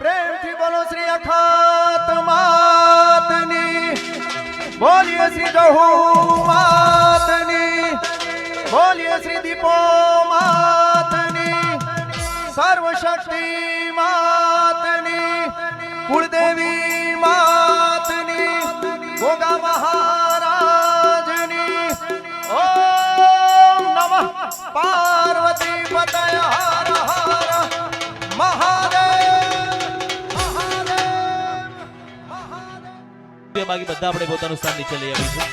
પ્રેમથી બોલો શ્રી અખાત માતની, બોલીએ શ્રી ગહુ માતની, બોલીએ શ્રી દીપો માતની, સર્વશક્તિ માતની, કુળદેવી માતની, ગોગા મહારાજની. ઓમ નમઃ પાર્વતી પતય હર હર મહાદેવ. બાકી બધા આપણે પોતાનું સ્થાન નીચે લઈ આવીશું.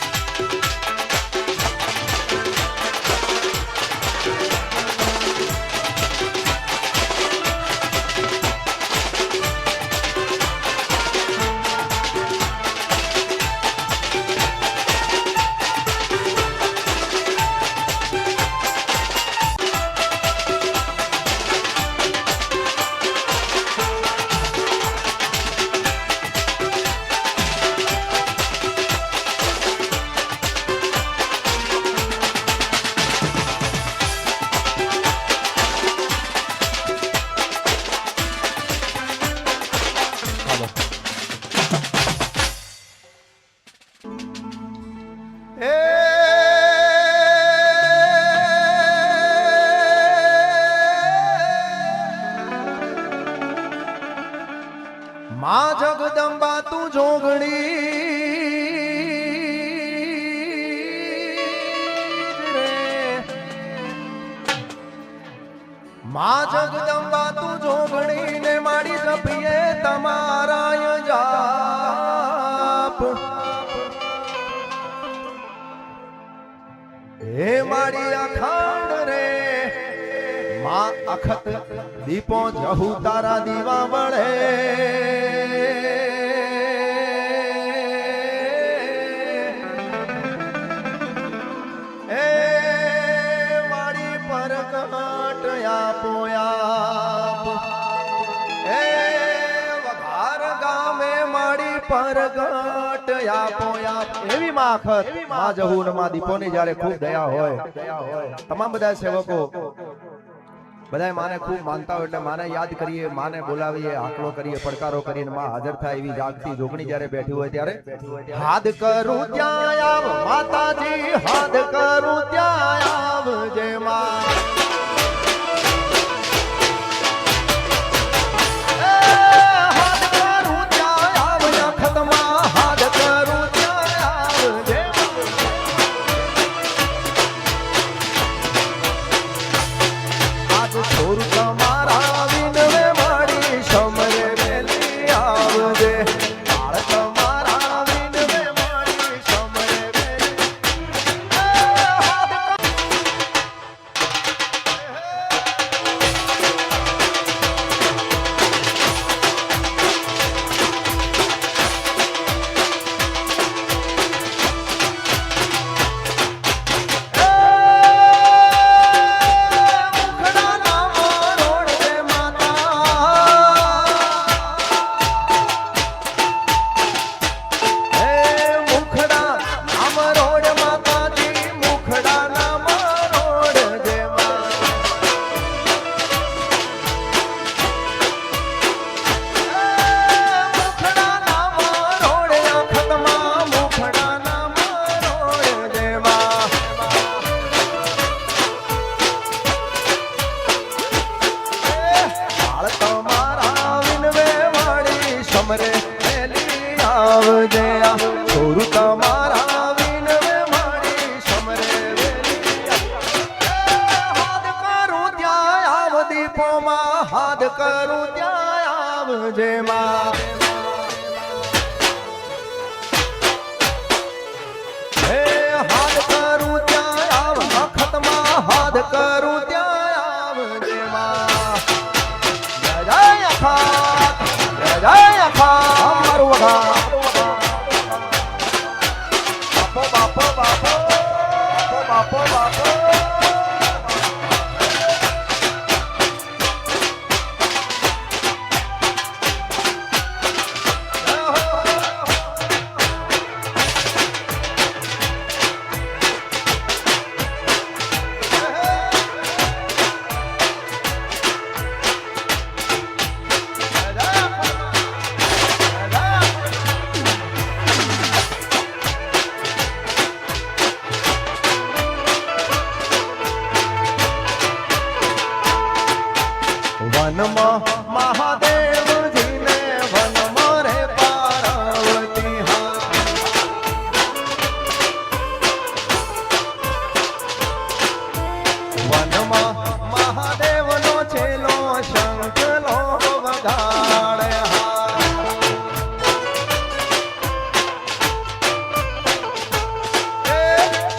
માં જગદંબા તું જોગણી રે, માં જગદંબા તું જોગણી ને માડી જપીએ તમારા જાપ. હે માડી અખંડ રે માં અખત દીપો જહુ તારા દીવા બળે. એ મારી પરગટ આપો આપ, એ વઘાર ગામે મારી પરગટ આપો આપ. એવી માં અખત માં જહુ ને માં દીપો ની જયારે ખૂબ દયા હોય, તમામ બધા સેવકો બધા માને ખૂબ માનતા હોય એટલે માને યાદ કરીએ, માને બોલાવીએ, આકલો કરીએ, પડકારો કરીને માં હાજર થાય એવી જાગતી જોગણી જ્યારે બેઠી હોય ત્યારે હાથ કરું ત્યાં આવ માતાજી, હાથ કરું ત્યાં આવજે માં. હાથ કરું ત્યાં આવ અખતમાં, હાથ કરું ત્યાં આવજે છોર તમારા વિનવે માડી સમરે વેલી આવજે. બાળ તમારા વિનવે માડી સમરે વેલી. સમરે વેલી આવજે. છોર તમારા વિનવે માડી સમરે વેલી. હાથ કરું ત્યાં આવ દીપોમાં, હાથ કરું ત્યાં આવજે માં. હે હાથ કરું ત્યાં આવ અખતમાં, હાથ કરું ત્યાં આવજે માં. જય અખાત, જય અખાત મારું વખા. બાપો બાપો બાપો બાપો બાપો. વનમાં મહાદેવજીને વનમાં રે પાર્વતી હા વનમાં મહાદેવનો છેલ્લો શંખલો વગાડે હા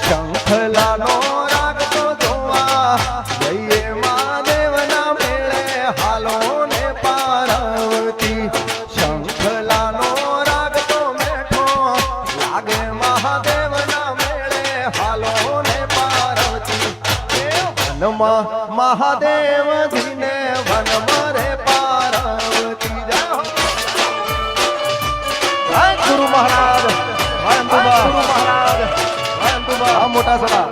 શંખલાલો રાગ તો જોવા જઈએ મહાદેવના મેળે હાલો ને પાર્વતી શંખલાલો રાગ તો મેઠો લાગે મહાદેવના મેળે હાલો ને પાર્વતી વનમાં મહાદેવજીને વનમાં રે પાર્વતી જય ગુરુ મહારાજ ગુરુ મહારાજ આ મોટા સભા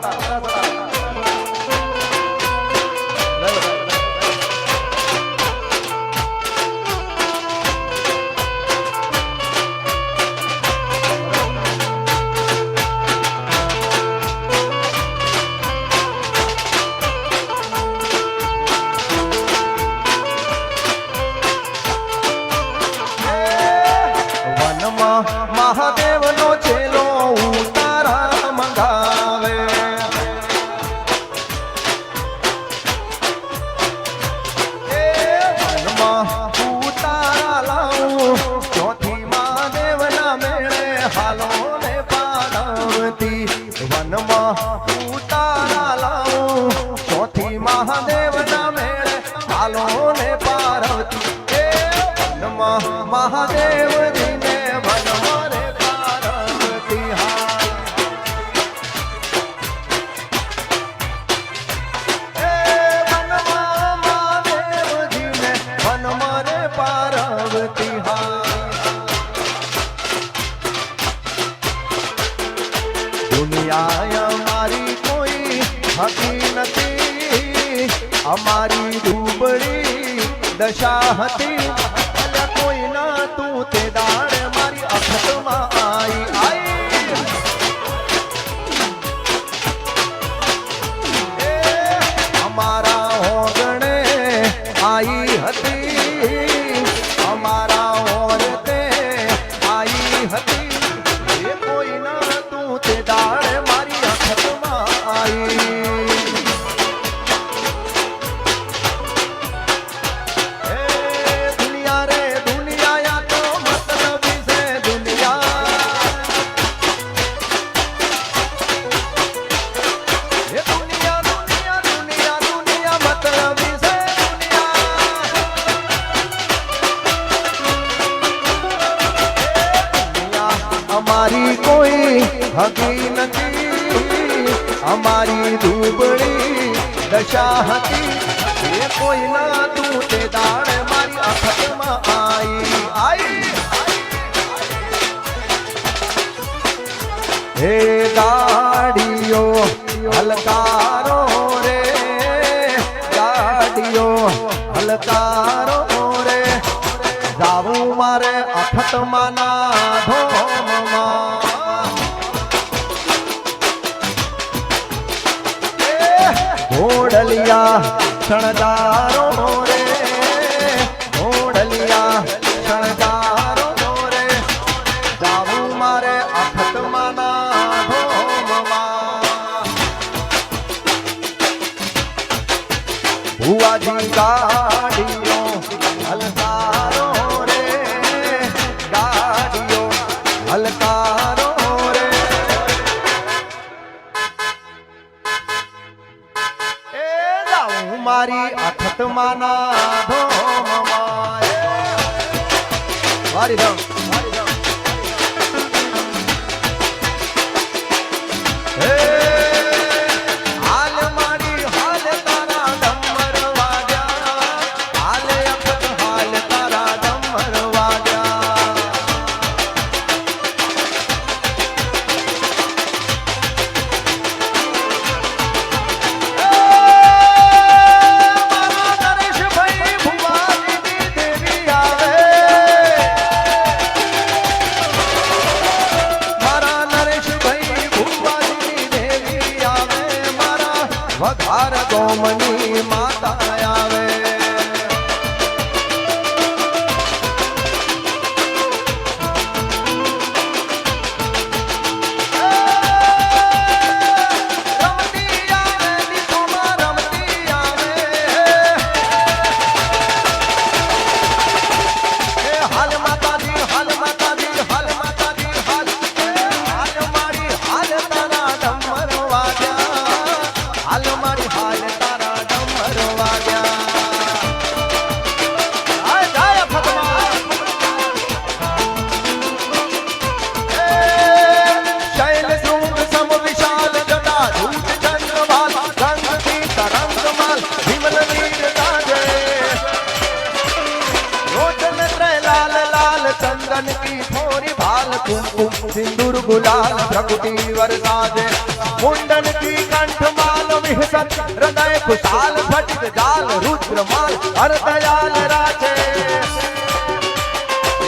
વનમાં મહાદેવનો છેલ્લો ઉતારા મંગાવે વનમાં ઉતારા લાવું ચોથી મહાદેવના મેળે હાલો ને પાર્વતી વનમાં ઉતારા લાવું ચોથી મહાદેવના મેળે હાલો ને પાર્વતી વનમાં મહાદેવજીને વનમાં રે પાર્વતી હા વનમાં મહાદેવજીને વનમાં રે પાર્વતી હા દુનિયા અમારી કોઈ હતી નથી અમારી ડૂબડી દશા હતી અલ્યા કોઈ ના તું તે દાડ મારી અખતમાં આઈ અમારા હોગણે આઈ હતી અમારા હોરતે આઈ હતી એ કોઈ ના તું તે દાડ મારી અખતમાં આઈ દુનિયા રે દુનિયા તો મતલબી છે દુનિયા એ દુનિયા દુનિયા દુનિયા દુનિયા મતલબી છે દુનિયા અમારી કોઈ હકી નથી અમારી દુબળી દશા હતી એ કોઈ ના તું તે દાડ મારી અખતમાં આઈ હે ગાડીઓ હલકારો રે ગાડીઓ હલકારો રે જાવું મારે અખતમાં ના ધોમમાં ઘોડલિયા શણગારો રે ઘોડલિયા શણગારો રે જાવું મારે અખતમાં ના ધોમમાં ભુવાજી ગાડીઓ હલકારો રે ગાડીઓ હલકારો રે એ જાઉં મારી અખતમાં ના ધોમમાં વારી ધમ હે હાલ મારી હાલ તારા ડમર વાગ્યા હાલ અખત હાલ તારા ડમર વાગ્યા મારા નરેશભાઈ ભુવાની દેવી આવે चंदन की थोड़ी भाल कुमकुम सिंदूर गुलाल भ्रकुटी वर्षा दे मुंडन की कंठमाल विहसन हृदय खुशाल फटित जाल रुद्रमाल हर दयाल राजे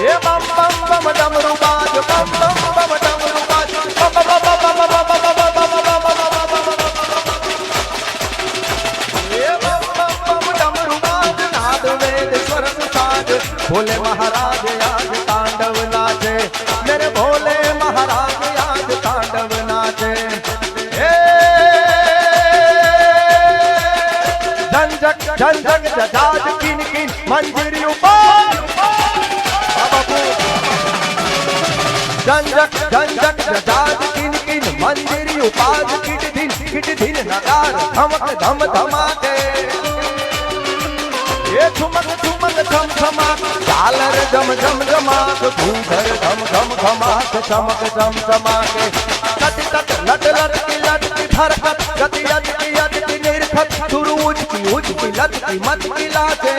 ये बम बम बम डमरू बाज बम बम बम डमरू बाज बम बम बम बम बम बम बम ये बम बम बम डमरू बाज नाद वेद स्वर साज भोले महाराज आज तांडव नाचे मेरे भोले महाराज आज तांडव नाचे झंझक झंझक जजाज किन किन मंजरी ऊपर झंझक झंझक जजाज किन किन मंजरी उपाज किट दिन नगार धमक धम धमाके ये ठुमक ठुमक झम झमाक झालर झम झम झमाक भूधर धम धम धमाक चमक झम चमाके तट तट लट लट की फरकत गति यद की निरखत सुरूज की लट की मत की लाजे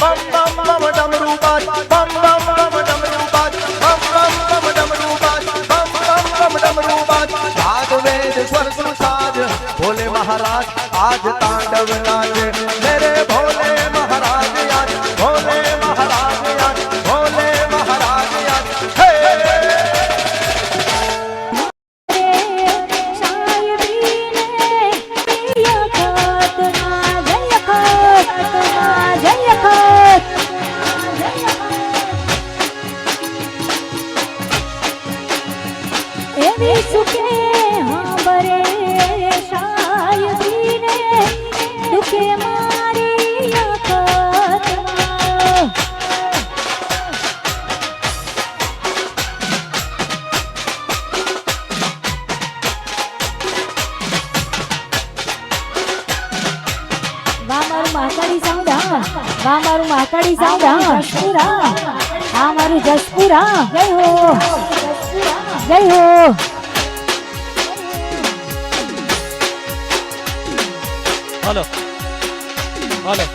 बम बम बम डमरू बाज बम बम बम डमरू बाज बम बम बम डमरू बाज बम बम बम डमरू बाज साध वेद स्वर सुसाज भोले महाराज आज तांडव नाचे मेरे भोले महाराज आज भोले महाराज आज भोले महाराज आज हे મારું મહાકાળી સાઉન્ડ હા મારું જસપુર હા જય હો હાલો હાલો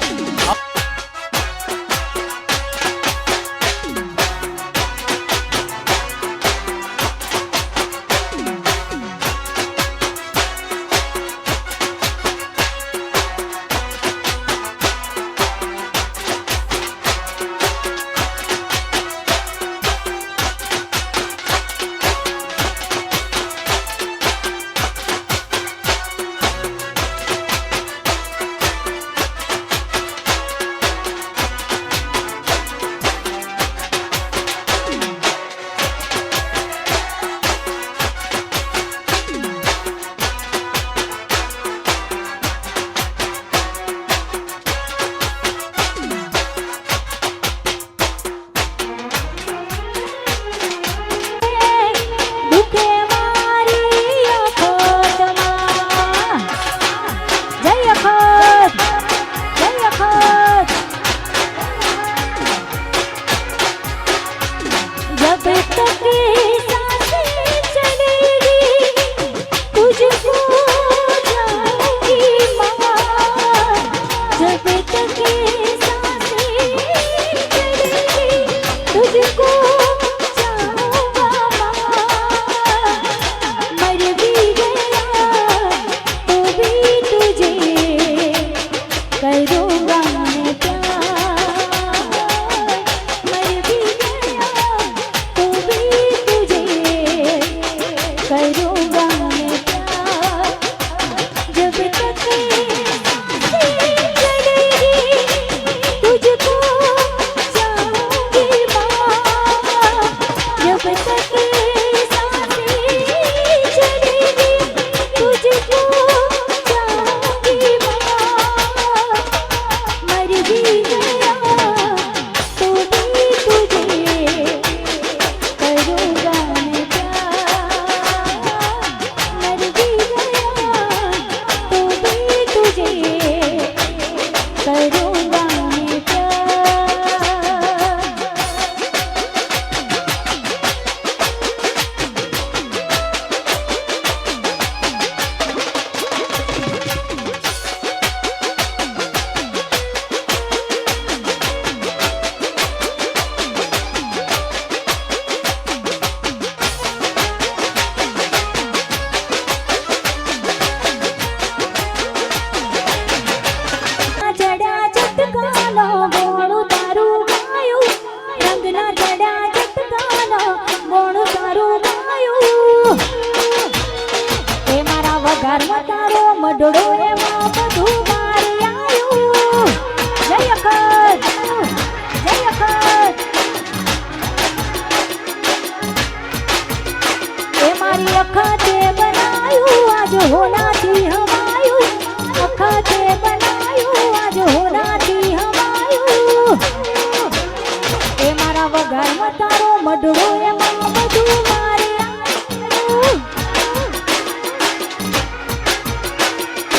વગરમાં તારો મઢડો એમાં બધું મારે આવ્યું.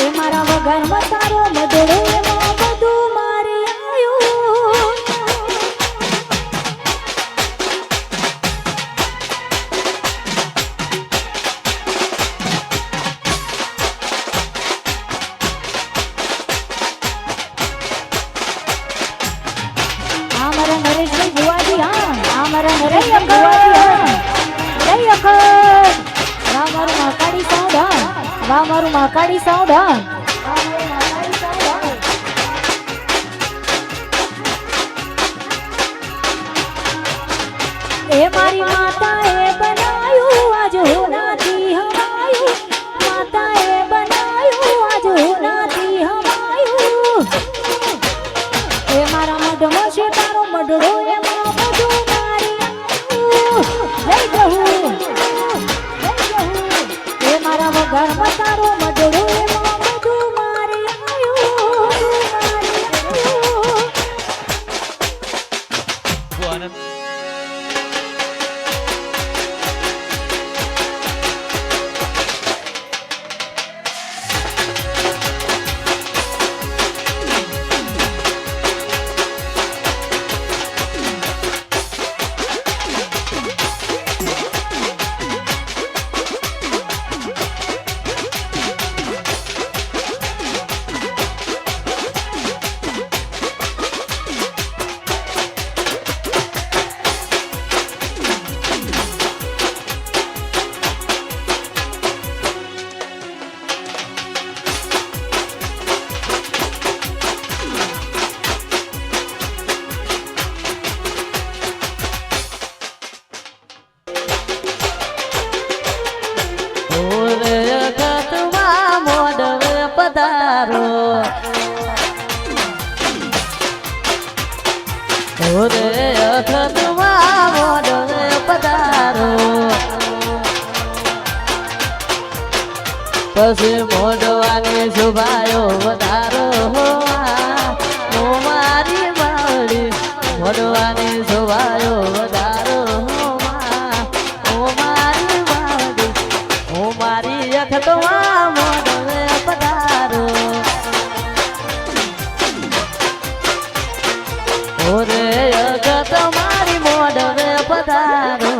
એ મારા વગરમાં તારો મઢડો એમાં બધું મારે આવ્યું. આ મારા નરેશભાઈ બુવાજી, હા આ મારા નરેશભાઈ બુવાજી, હા જય અખંડ. વાહ મારું મહાકાળી સાઉન્ડ, હા વાહ મારું મહાકાળી સાઉન્ડ, હા વાહ મારું મહાકાળી સાઉન્ડ, હા. એ મારી માતાએ બનાયું આજ હોનાથી હવાયું. માતાએ બનાયું આજ હોનાથી હવાયું. એ મારા મઢમાં છે તારો મઢડો એમાં બધું મારે આવ્યું. જય જહુ જય જહુ. એ મારા વગરમાં તારો મઢડો એમાં બધું મારે આવ્યું. બહુ આનંદ. પછી મોઢવાની શોભાયો વધારો હો મારી માવડી. મોઢવાની શોભાયો વધારો હો મારી માવડી. હો મારી અખતમાં મોઢવે પધારો. ઓરે અગત મારી મોઢવે પધારો.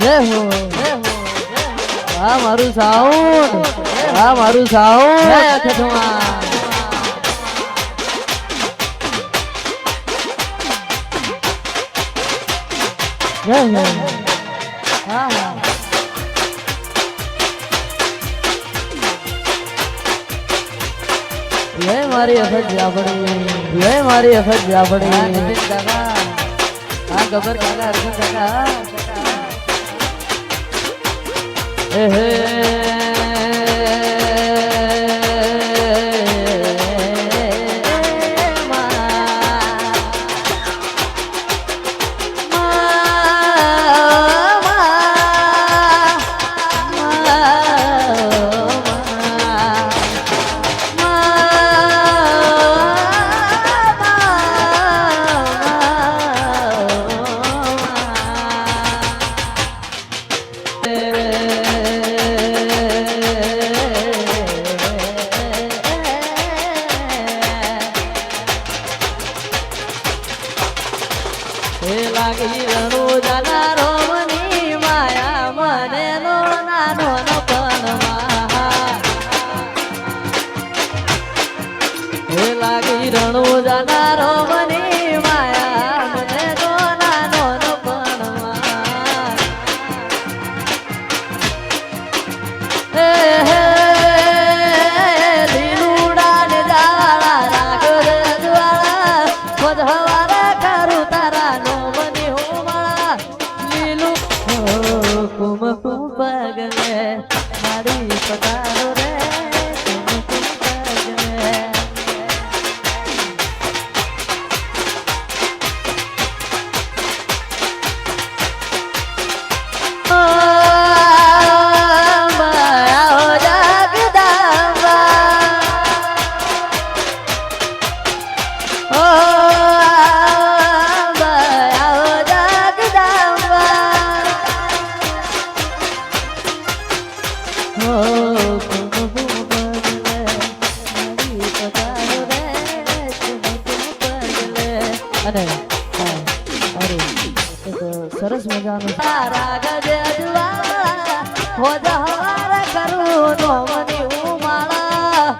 જય હો જય હો. આ મારું સાઉન્ડ, આ મારું સાઉન્ડ. જય અખતમાં. જય હો. હા હા. જય મારી અખત જાબડી, જય મારી અખત જાબડી. નીતિન કાકા, હા ગબર કાકા, અર્જુન કાકા. હે લાગી રણું જનારો મની માયા મને નો નાનો નો પનમાં. હે લાગી રણું જનારો મની માયા મને નો નાનો નો પનમાં. હે હે લીલુડા ને જાળા રાગર જ્વાળા વધવારા કરું તારા નો મની હો માળા. સરસ મજાનું રાગ જે અજવાળા હો જહવાર કરું નોમની ઉમાળા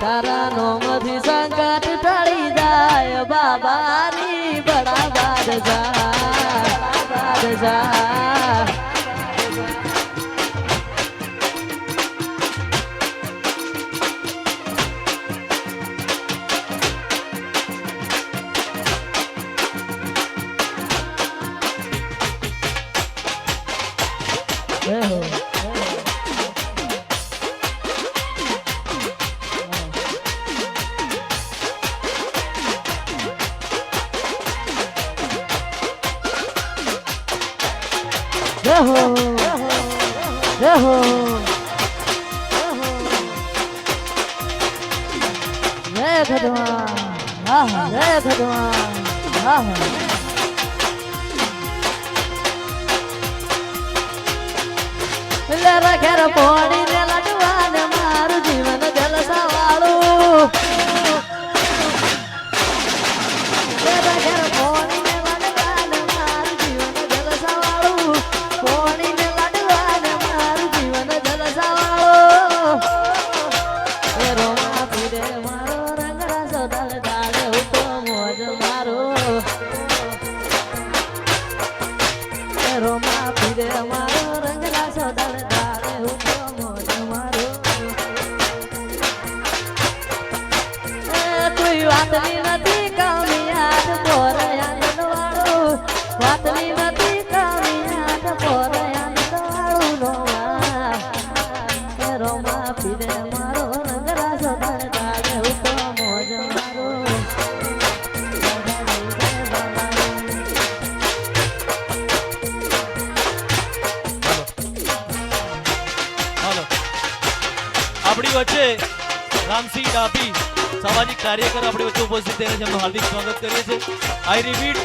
તારા નોમથી સંકટ ટળી જાય બાબાની બડા બાદશાહ ઘેર પોણી ને લડવાન મારું જીવન જલસા વાળું ઘેર પોણી ને લડવાન મારું જીવન જલસા વાળું પોણી ને લડવાન મારું જીવન જલસા વાળું એ રોમા પીરે મારો રંગરા સોદલ દાડે ઉતો મોજ મારો એ રોમા પીરે મારો રંગરા સોદલ વાતની નથી કામિયાત પોરયાન વાળું વાતની નથી કામિયાત પોરયાન વાળું નોવા રોમા પીરે મારો રંગરા સોદળ દાડે ઉતો મોજ મારો હાલો આપણી વચ્ચે રામસિંહ ડાભી સામાજિક કાર્યકર આપણી વચ્ચે ઉપસ્થિત થયા છે, એમનું હાર્દિક સ્વાગત કરીએ છીએ. આઈ રિપીટ,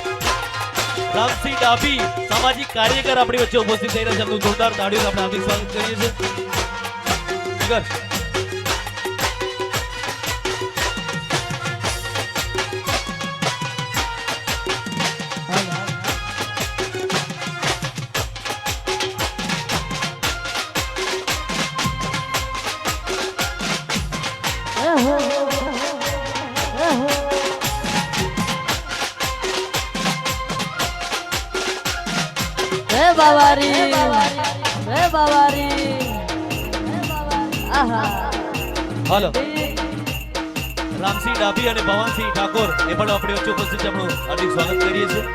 રામસિંહ ડાભી સામાજિક કાર્યકર આપણી વચ્ચે ઉપસ્થિત થઈ રહ્યા છે, એમનું જોરદાર તાળીઓથી આપણે હાર્દિક સ્વાગત કરીએ છીએ. હાલો રામસિંહ ડાભી અને ભવાનસિંહ ઠાકોર એ પણ આપણી વચ્ચે ઉપસ્થિત છે, એમનું હાર્દિક સ્વાગત કરીએ છીએ.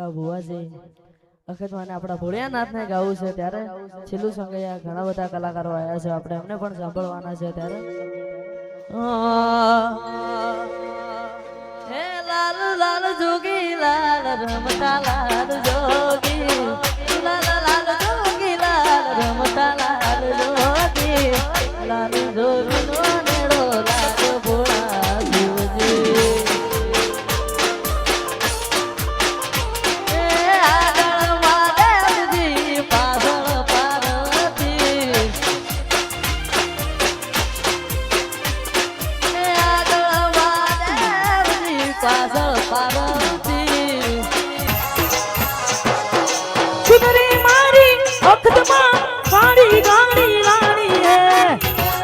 કાકા ભુવાજી વખત મને આપણા ભોળિયાનાથને ગાવું છે ત્યારે છેલ્લું સંગ અહીંયા ઘણા બધા કલાકારો આવ્યા છે આપણે એમને પણ સાંભળવાના છે ત્યારે હે લાલ લાલ જોગી લાલ રમતા લાલ જોગી લાલ લાલ જોગી લાલ રમતા લાલ જોગી લાલ જોગી નો નેડો લાલ ભોળા શિવજી સુંદરી મારી અખતમાં કાળી ગાડી લાણી હે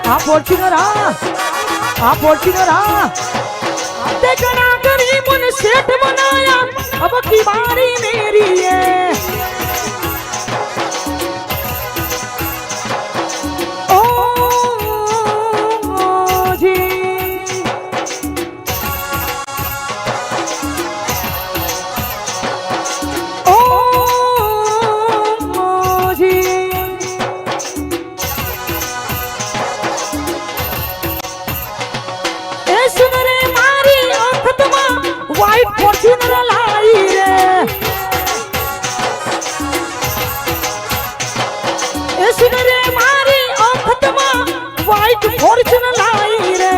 આ ફોર્ચ્યુનર देखना करी मन सेठ बनाया अब की बारी मेरी है ओ जी ओ जी ए सुन रे मारी आँखतमा व्हाइट फॉर्च्यूनर लाई रे ए सुन रे मारी आँखतमा व्हाइट फॉर्च्यूनर लाई रे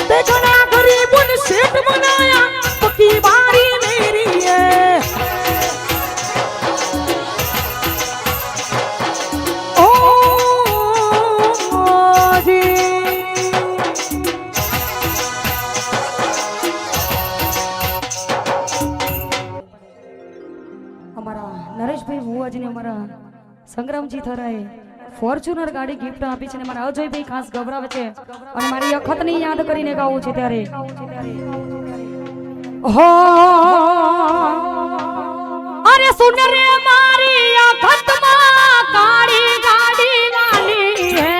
देखना गरीबन सेठ बनाया पक्की बारी मेरी है ओ जी અમારા નરેશભાઈ ભુવાજીને અમારા સંગ્રામજી થરાએ ફોર્ચ્યુનર ગાડી ગિફ્ટ આપી છે અને મારા અજયભાઈ ખાસ ગભરાવે છે અને મારી અખતની યાદ કરીને ગાવું છે ત્યારે હો અરે સુન રે મારી અખતમાં કાળી ગાડી વાલી હે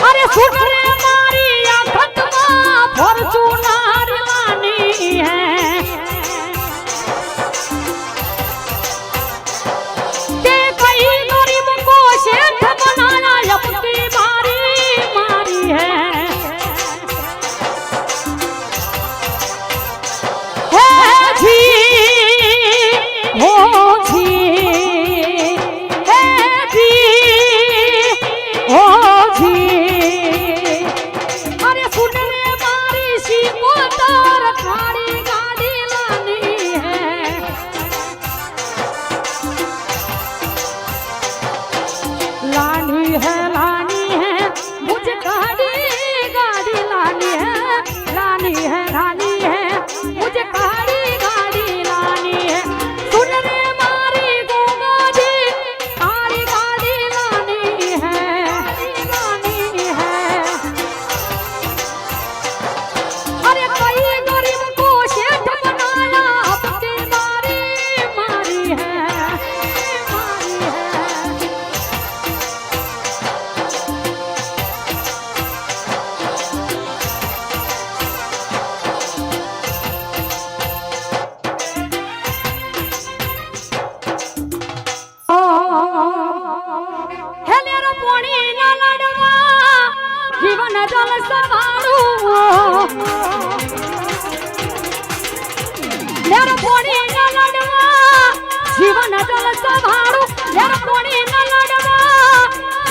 અરે સુન રે મારી અખતમાં ફોર્ચ્યુનર લાની હે के कई गरीब को सेठ बनाना अपनी बारी मारी है जी हो जी है जी हो जी अरे सुन रे मारी सी को तार खाड़ी गाड़ी लानी है लानी है मुझे गाड़ी लानी है मुझे गाड़ी लानी है सुन रे मारी गोगा जी गाड़ी लानी है अरे कई गरीब को सेठ बनाया अपनी बारी मारी है હેલેરો પોણી ના લડવા જીવન જલ સવાળું લેરો પોણી ના લડવા જીવન જલ સવાળું લેરો પોણી ના લડવા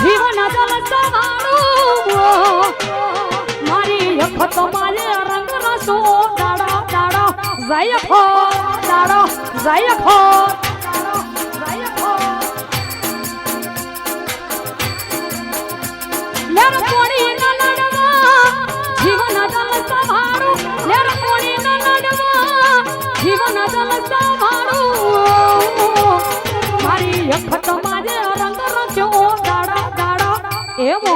જીવન જલ સવાળું મારી અખત માલે રંગ રસો ડાડો ડાડો જાય ખો લેર કોણી ન લડવા જીવન જલ સંભાળું લેર કોણી ન લડવા જીવન જલ સંભાળું મારી અખત માજે રંગ રચ્યો ડાડો એવો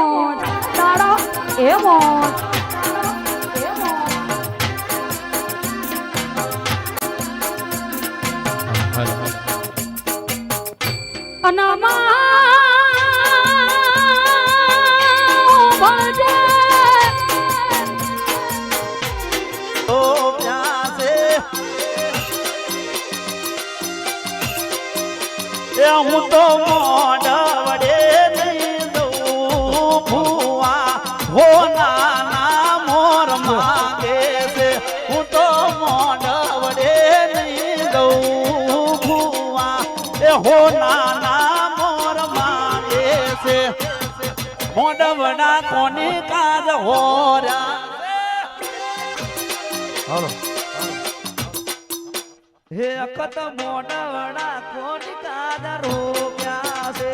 અનામા એ હું તો મોઢવડે નહીં દઉં ભુવા હો નાના મોર માંગે છે હું તો મોઢવડે નહીં દઉં ભુવા એ હો નાના મોર માંગે છે મોઢવડા કોની કાજ હોર્યા હાલો હે અકત મોઢવડા કોની કાજ રોક્યા છે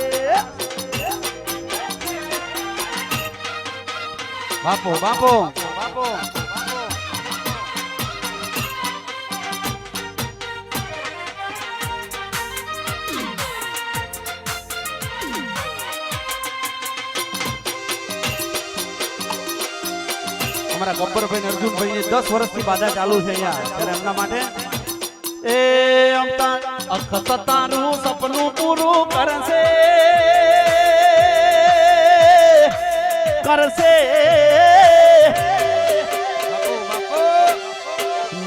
બાપો બાપો અમારા ગબ્બરભાઈ ને અર્જુનભાઈ ની 10 વર્ષથી બાધા ચાલુ છે અહીંયા ત્યારે એમના માટે એ અમતા અખત તારું સપનું પૂરું કરશે કરશે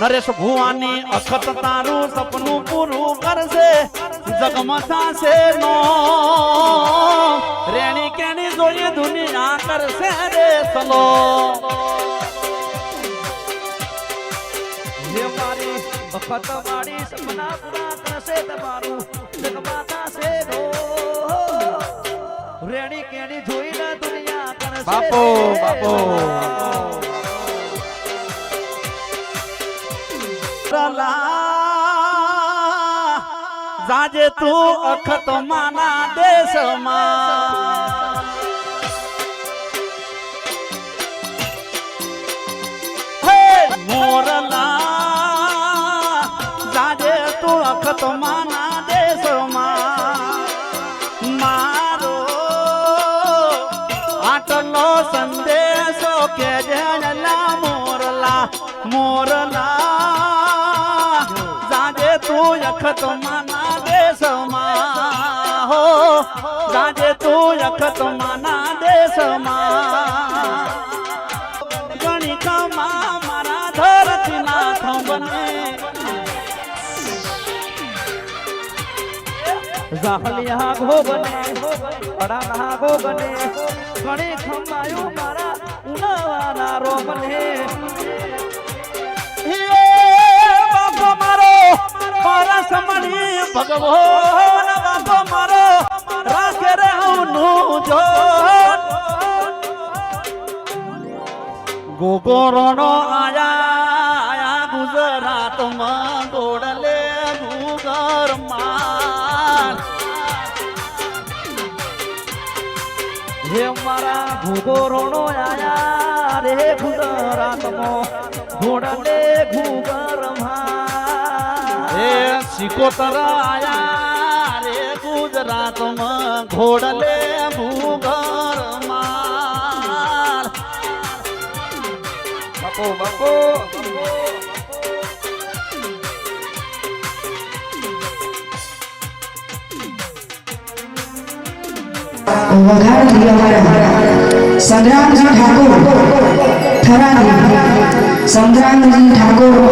નરેશ ભુવાની અખત તારું સપનું પૂરું કરશે જગમાં થશે નો રેણી કેણી જોઈએ દુનિયા કરશે રે સલો હે મારી વખત વાળી સપના પૂરા કરશે તમારું જગમાં થશે નો રેણી કેણી જોઈને દુનિયા કરશે બાપો બાપો જાજે તું અખત માના દેશમાં હે મોરલા જાજે તું અખત માના દેશમાં મારો આટલો સંદેશો કે જલા મોરલા મોરલા તું અખત માના દેશમાં હો જાજે તું અખત માના દેશમાં ગણી કમા મારા ધરતી નાથ બને જાહલિયા ગો બને અડાના ગો બને ગણી ખમાયું મારા ઉનાવાના રો બને મારા સમણી ભગવાન બાપો મારો રાખે રે હું જો ગોગોરણો આયા ગુજરાતમાં ગોડલે ભૂગરમાં હે મારા ભૂગોરણો આયા રે ગુજરાતમાં ગોડલે ભૂગરમાં એ સિકોતર આયા રે ગુજરાતમાં ઘોડલે ભૂગરમાં બાપો બાપો વઘારથી અમારા સંગ્રામજી ઠાકોર થરાની સંગ્રામજી ઠાકોર